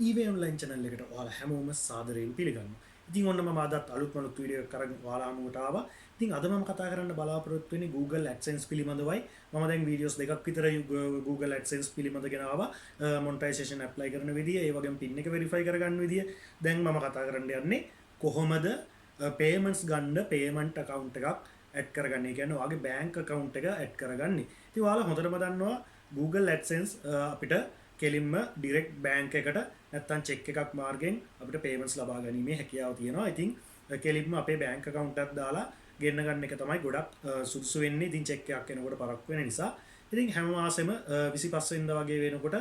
Eway online channel එකට ඔයාලා හැමෝම සාදරයෙන් පිළිගන්නවා. ඉතින් ඔන්න මම අදත් අලුත් වීඩියෝ එකක් අරගෙන ඔයාලා හමුවට ආවා. ඉතින් අද මම කතා කරන්න බලාපොරොත්තු වෙන්නේ Google AdSense පිළිබඳවයි. මම දැන් වීඩියෝස් දෙකක් විතර Google AdSense පිළිබඳ ගෙන ආවා. මොනිටයිසේෂන් ඇප්ලයි කරන විදිය, ඒ වගේම පින් එක වෙරිෆයි කරගන්න විදිය. දැන් මම කතා කරන්න යන්නේ කොහොමද payments ගන්න payment account එකක් ඇඩ් කරගන්නේ. කියන්නේ ඔයාගේ bank account එක ඇඩ් කරගන්නේ. ඉතින් ඔයාලා හොඳටම දන්නවා Google AdSense අපිට කෙලින්ම ඩිරෙක්ට් බැංක් එකට නැත්නම් චෙක් එකක් මාර්ගෙන් අපිට පේමන්ට්ස් ලබා ගැනීමේ හැකියාව තියෙනවා. ඉතින් කෙලින්ම අපේ බැංක් account එකක් දාලා ගෙන්න ගන්න එක තමයි ගොඩක් සුදුසු වෙන්නේ. ඉතින් චෙක් එකක් එනකොට පරක්කු වෙන නිසා. ඉතින් හැම මාසෙම 25 වෙනිදා වගේ වෙනකොට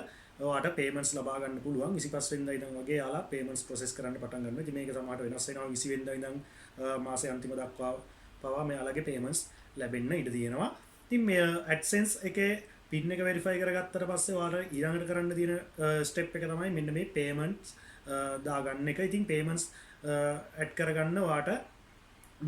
ඔයාට පේමන්ට්ස් ලබා ගන්න පුළුවන්. 25 වෙනිදා ඉඳන් වගේ යාලා පේමන්ට්ස් ප්‍රොසෙස් කරන්න පටන් ගන්නවා. ඉතින් මේක සමහරට වෙනස් වෙනවා 20 වෙනිදා ඉඳන් මාසේ අන්තිම දක්වා පවා මෙයාලගේ පේමන්ට්ස් ලැබෙන්න ඉඩ තියෙනවා. ඉතින් මේ AdSense එකේ පින් එක වෙරිෆයි කරගත්තට පස්සේ ඔයාලට ඊළඟට කරන්න තියෙන ස්ටෙප් එක තමයි මෙන්න මේ payments දාගන්න එක. ඉතින් payments ඇඩ් කරගන්න ඔයාට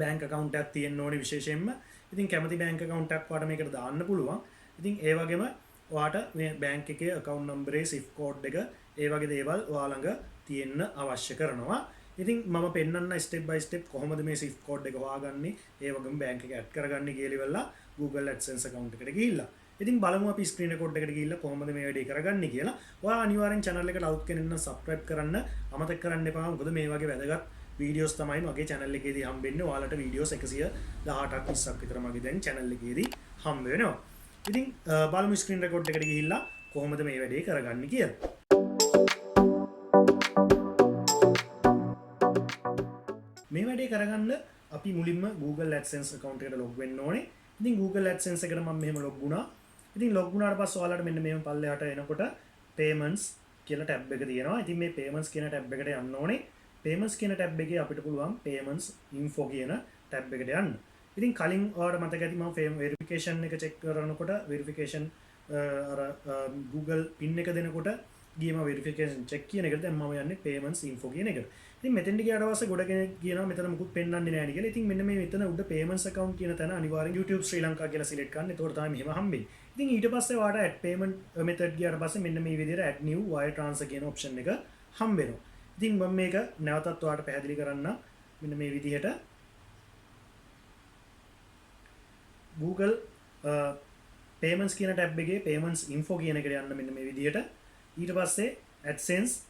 bank account එකක් තියෙන්න ඕනේ විශේෂයෙන්ම. ඉතින් කැමති bank account එකක් ඔයාට මේකට දාන්න පුළුවන්. ඉතින් ඒ වගේම ඔයාට මේ bank එකේ account number SIF code එක ඒ වගේ දේවල් ඔයා ළඟ තියෙන්න අවශ්‍ය කරනවා. ඉතින් මම පෙන්නන්න step by step කොහොමද මේ SIF code එක හොයාගන්නේ, ඒ වගේම bank එක ඇඩ් කරගන්නේ කියලා ඉවරලා Google AdSense account එකට ගිහිල්ලා. ඉතින් බලමු අපි ස්ක්‍රීන් රෙකෝඩ් එකට ගිහිල්ලා කොහොමද මේ වැඩේ කරගන්නේ කියලා. ඔයා අනිවාර්යෙන් channel එකට අවුත් කෙනෙක් නම් subscribe කරන්න අමතක කරන්න එපා. මොකද මේ වගේ වැදගත් වීඩියෝස් තමයි මගේ channel එකේදී හම්බෙන්නේ. ඔයාලට වීඩියෝස් 118ක් 20ක් විතර මගේ දැන් channel එකේදී හම්බ වෙනවා. ඉතින් බලමු ස්ක්‍රීන් රෙකෝඩ් එකට ගිහිල්ලා කොහොමද මේ වැඩේ කරගන්නේ කියලා. මේ වැඩේ කරගන්න අපි මුලින්ම Google AdSense account එකට log වෙන්න ඕනේ. ඉතින් Google AdSense එකට මම මෙහෙම log වුණා. ඉතින් log වුණාට පස්සේ ඔයාලට මෙන්න මේව පල්ලෙහාට එනකොට payments කියලා tab එක තියෙනවා. ඉතින් මේ payments කියන tab එකට යන්න ඕනේ. payments කියන tab එකේ අපිට පුළුවන් payments info කියන tab එකට යන්න. ඉතින් කලින් ඔයාලට මතක ඇති මම verification එක check කරනකොට verification Google pin එක දෙනකොට ගියම verification check කියන එකට දැන් මම යන්නේ payments info කියන එකට. ඉතින් මෙතෙන්ට ගියාට පස්සේ ගොඩ කෙනෙක් කියනවා මෙතන මුකුත් පෙන්වන්නේ නැහැ නේ කියලා. ඉතින් මෙන්න මේ මෙතන උඩ payments account කියන තැන අනිවාර්යෙන් YouTube Sri Lanka කියලා select කරන්න. එතකොට තමයි මෙහෙම හම්බෙන්නේ. ඉතින් ඊට පස්සේ ඔයාලට add payment method ගියාට පස්සේ මෙන්න මේ විදිහට add new wire transfer කියන option එක හම්බ වෙනවා. ඉතින් මම මේක නැවතත් ඔයාලට පැහැදිලි කරන්න මෙන්න මේ විදිහට Google payments කියන tab එකේ payments info කියන එකට යන්න මෙන්න මේ විදිහට. ඊට පස්සේ AdSense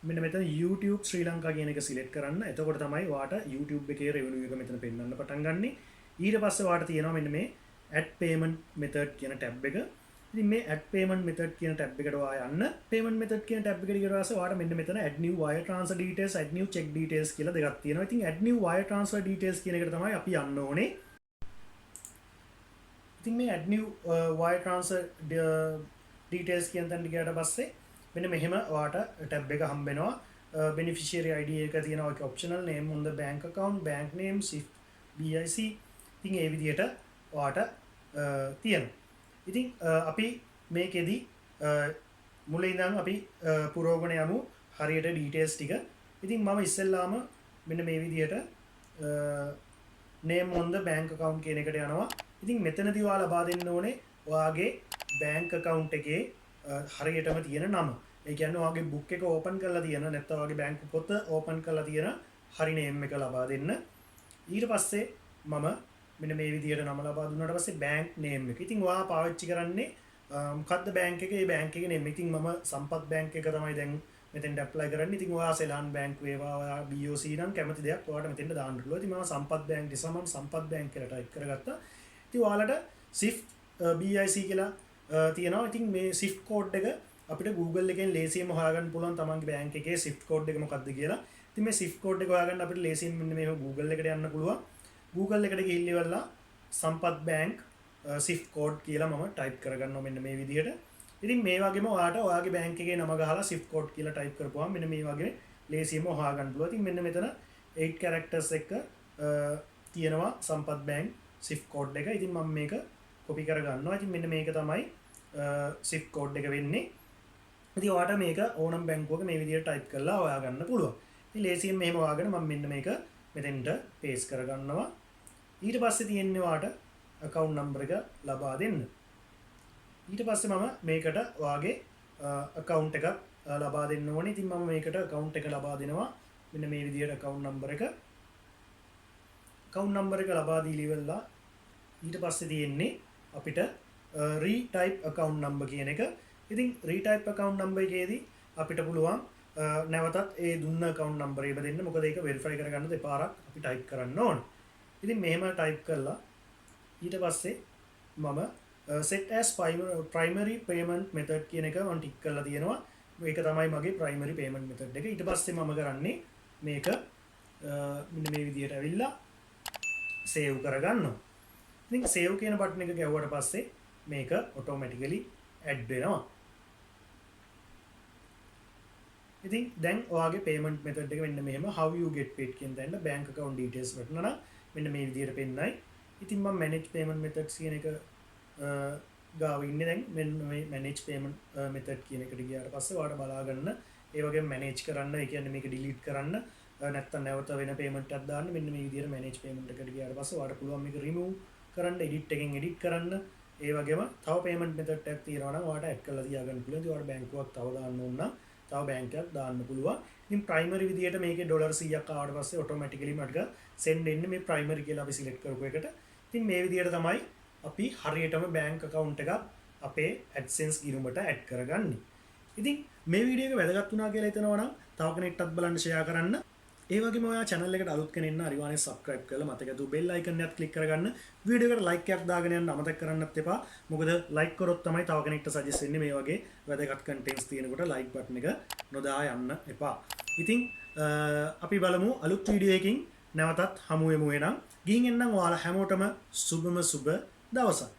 මෙන්න මෙතන YouTube Sri Lanka කියන එක select කරන්න. එතකොට තමයි ඔයාට YouTube එකේ revenue එක මෙතන පෙන්වන්න පටන් ගන්නෙ. ඊට පස්සේ ඔයාට තියෙනවා මෙන්න මේ add payment method කියන tab එක. ඉතින් මේ add payment method කියන tab එකට ඔයා යන්න. payment method කියන tab එකට ගියාට පස්සේ ඔයාට මෙන්න මෙතන add new wire transfer details, add new check details කියලා දෙකක් තියෙනවා. ඉතින් add new wire transfer details කියන එකට තමයි අපි යන්න ඕනේ. ඉතින් මේ add new wire transfer details කියන තැනට ගියාට පස්සේ මෙන්න මෙහෙම ඔයාට tab එක හම්බ වෙනවා. beneficiary ID එක තියෙනවා. ඒක optional, name on the bank account, bank name, SIF, BIC. ඉතින් ඒ විදිහට ඔයාට තියෙනවා. ඉතින් අපි මේකෙදි මුලින් ඉඳන් අපි පුරෝගණ යමු හරියට details ටික. ඉතින් මම ඉස්සෙල්ලාම මෙන්න මේ විදිහට name on the bank account කියන එකට යනවා. ඉතින් මෙතනදී ඔයා ලබා දෙන්න ඕනේ ඔයාගේ bank account එකේ හරියටම තියෙන නම. ඒ කියන්නේ ඔයාගේ book එක open කරලා තියෙන නැත්නම් ඔයාගේ bank පොත open කරලා තියෙන හරි name එක ලබා දෙන්න. ඊට පස්සේ මම මෙන්න මේ විදිහට නම ලබා දුන්නාට පස්සේ bank name එක. ඉතින් ඔයා පාවිච්චි කරන්නේ මොකද්ද bank එකේ? ඒ bank එකේ name. ඉතින් මම සම්පත් bank එක තමයි දැන් මෙතෙන්ට apply කරන්නේ. ඉතින් ඔයා Seylan bank වේවා, ඔයා BOC නම් කැමති දෙයක් ඔයාට මෙතෙන්ට දාන්න පුළුවන්. ඉතින් මම සම්පත් bank නිසා මම සම්පත් bank කියලා type කරගත්තා. ඉතින් ඔයාලට SIF BIC කියලා තියෙනවා. ඉතින් මේ SIF code එක අපිට Google එකෙන් ලේසියෙන්ම හොයාගන්න පුළුවන් තමන්ගේ බැංක් එකේ SIF code එක මොකක්ද කියලා. ඉතින් මේ SIF code එක හොයාගන්න අපිට ලේසියෙන් මෙන්න මේ Google එකට යන්න පුළුවන්. Google එකට ගිහින් ඉවරලා සම්පත් බැංක් SIF code කියලා මම type කරගන්නවා මෙන්න මේ විදිහට. ඉතින් මේ වගේම ඔයාට ඔයාගේ බැංක් එකේ නම ගහලා SIF code කියලා type කරපුවාම මෙන්න මේ වගේ ලේසියෙන්ම හොයාගන්න පුළුවන්. ඉතින් මෙන්න මෙතන 8 characters එක තියෙනවා සම්පත් බැංක් SIF code එක. ඉතින් මම මේක copy කරගන්නවා. ඉතින් මෙන්න මේක තමයි SIF code එක වෙන්නේ. ඉතින් ඔයාට මේක ඕනම් බැංකුවක මේ විදිහට type කරලා හොයාගන්න පුළුවන්. ඉතින් ලේසියෙන් මෙහෙම හොයාගෙන මම මෙන්න මේක මෙතෙන්ට paste කරගන්නවා. ඊට පස්සේ තියෙන්නේ ඔයාට account number එක ලබා දෙන්න. ඊට පස්සේ මම මේකට ඔයාගේ account එකක් ලබා දෙන්න ඕනේ. ඉතින් මම මේකට account එක ලබා දෙනවා. මෙන්න මේ විදිහට account number එක ලබා දීලා ඉවරලා ඊට පස්සේ තියෙන්නේ අපිට retype account number කියන එක. ඉතින් retype account number එකේදී අපිට පුළුවන් නැවතත් ඒ දුන්න account number එක දෙන්න. මොකද ඒක verify කරගන්න දෙපාරක් අපි type කරන්න ඕන. ඉතින් මෙහෙම type කරලා ඊට පස්සේ මම set as primary payment method කියන එක මම ටික් කරලා තියෙනවා. මේක තමයි මගේ primary payment method එක. ඊට පස්සේ මම කරන්නේ මේක මෙන්න මේ විදිහට ඇවිල්ලා save කරගන්නවා. ඉතින් save කියන බටන් එක ගැහුවට පස්සේ මේක automatically add වෙනවා. ඉතින් දැන් ඔයාගේ payment method එක මෙන්න මෙහෙම how you get paid කියන තැනට bank account details වටනවා නම් මෙන්න මේ විදිහට පෙන්නයි. ඉතින් මම manage payment methods කියන එක ගාව ඉන්නේ දැන් මෙන්න මේ manage payment method කියන එකට ගියාට පස්සේ ඔයාලට බලා ගන්න ඒ වගේම manage කරන්න ඒ කියන්නේ මේක delete කරන්න නැත්නම් නැවත වෙන payment එකක් දාන්න මෙන්න මේ විදිහට manage payment එකට ගියාට පස්සේ ඔයාලට පුළුවන් මේක remove කරන්න edit එකෙන් edit කරන්න ඒ වගේම තව payment method එකක් තියෙනවා නම් ඔයාලට add කරලා තියාගන්න පුළුවන්. ඉතින් ඔයාලට බැංකුවක් තව දාන්න ඕන නම් තව බැංක් එකක් දාන්න පුළුවන්. ඉතින් primary විදිහට මේකේ $100ක් ආවට පස්සේ automatically මට send එන්නේ මේ primary කියලා අපි select කරපු එකට. ඉතින් මේ විදිහට තමයි අපි හරියටම bank account එකක් අපේ AdSense ගිණුමට add කරගන්නේ. ඉතින් මේ වීඩියෝ එක වැදගත් වුණා කියලා හිතනවා නම් තව කෙනෙක්ටත් බලන්න share කරන්න. ඒ වගේම ඔයා channel එකට අලුත් කෙනෙක් නම් අනිවාර්යෙන් subscribe කරලා මතක ඇතුව bell icon එකත් click කරගන්න. වීඩියෝ එකට like එකක් දාගෙන යන්න අමතක කරන්නත් එපා. මොකද like කරොත් තමයි තව කෙනෙක්ට suggest වෙන්නේ මේ වගේ වැදගත් contents තියෙනකොට like button එක නොදා යන්න එපා. ඉතින් අපි බලමු අලුත් වීඩියෝ එකකින් නැවතත් හමු වෙමු එහෙනම්. ගිහින් එන්නම් ඔයාලා හැමෝටම සුබම සුබ දවසක්.